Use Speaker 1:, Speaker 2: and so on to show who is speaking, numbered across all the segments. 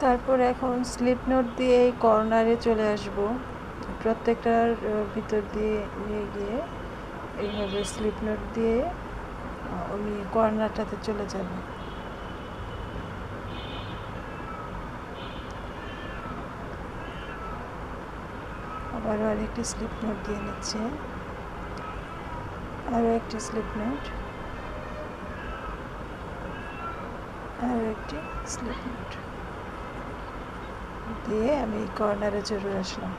Speaker 1: তারপর এখন slip note দিয়ে এই কর্নারে চলে আসব। প্রত্যেকটার ভিতর দিয়ে নিয়ে গিয়ে এইভাবে স্লিপ নোট দিয়ে আমি কর্নারটাতে চলে যাব। আবারও আরেকটি স্লিপ নোট দিয়ে নিচ্ছে, আরও একটি স্লিপ নোট, আরও একটি স্লিপ নোট দিয়ে আমি কর্নারে চলে আসলাম।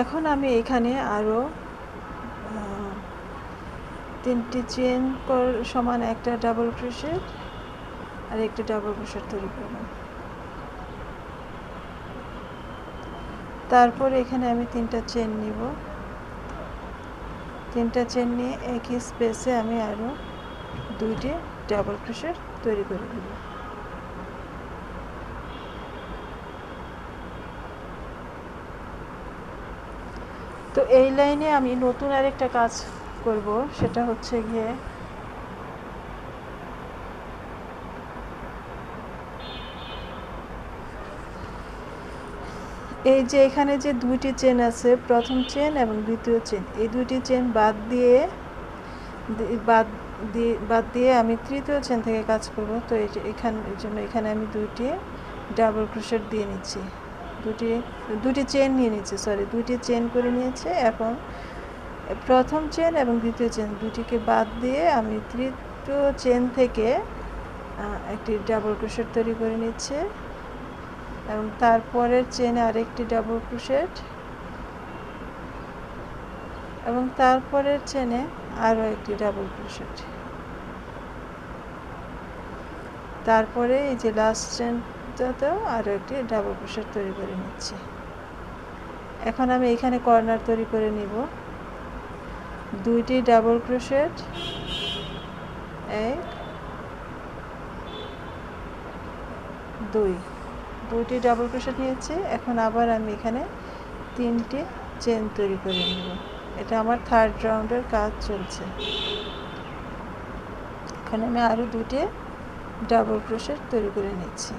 Speaker 1: এখন আমি এখানে আরও 3টি চেন সমান একটা ডাবল ক্রোশেট আর একটা ডাবল ক্রোশেট তৈরি করব। তারপর এখানে আমি 3টা চেন নিব। 3টা চেন নিয়ে একই স্পেসে আমি আরও 2টি ডাবল ক্রোশেট তৈরি করে দেব। তো এই লাইনে আমি নতুন আরেকটা কাজ করব, সেটা হচ্ছে গিয়ে এই যে এখানে যে 2টি চেন আছে, প্রথম চেন এবং দ্বিতীয় চেন, এই 2টি চেন বাদ দিয়ে আমি তৃতীয় চেন থেকে কাজ করব। তো এর জন্য এখানে আমি 2টি ডাবল ক্রোশেট দিয়ে নিচ্ছি, দুটি চেন নিয়ে নিচ্ছি, 2টি চেন করে নিয়েছে। এখন প্রথম চেন এবং দ্বিতীয় চেন দুটিকে বাদ দিয়ে আমি তৃতীয় চেন থেকে একটি ডাবল ক্রোশেট তৈরি করে নিচ্ছে এবং তারপরের চেনে আরেকটি ডাবল ক্রোশেট এবং তারপরের চেনে আরও একটি ডাবল ক্রোশেট। তারপরে এই যে লাস্ট চেনটাতেও আরও একটি ডাবল ক্রোশেট তৈরি করে নিচ্ছি। এখন আমি এখানে কর্নার তৈরি করে নিব। 2টি ডাবল ক্রোশেট, 1 2, 2টি ডাবল ক্রোশেট নিয়েছি। এখন আবার আমি এখানে 3টি চেন তৈরি করে নেব। এটা আমার 3rd রাউন্ডের কাজ চলছে। এখানে আমি আরও 2টি ডাবল ক্রোশেট তৈরি করে নিচ্ছি।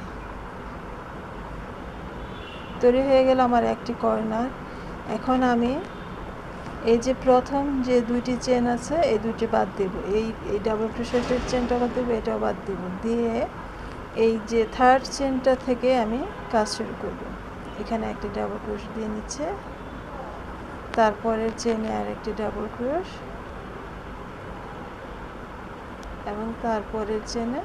Speaker 1: তৈরি হয়ে গেল আমার একটি কর্নার। এখন আমি এই যে প্রথম যে 2টি চেন আছে, এই 2টি বাদ দেব, এই ডাবল ক্রোশেটের চেনটা বাদ দেব, এটাও বাদ দেব, দিয়ে এই যে 3rd চেনটা থেকে আমি কাজ শুরু করব। এখানে একটি ডাবল ক্রোশ দিয়ে নিচ্ছে, তারপরের চেনে আরেকটি ডাবল ক্রোশ এবং তারপরের চেনে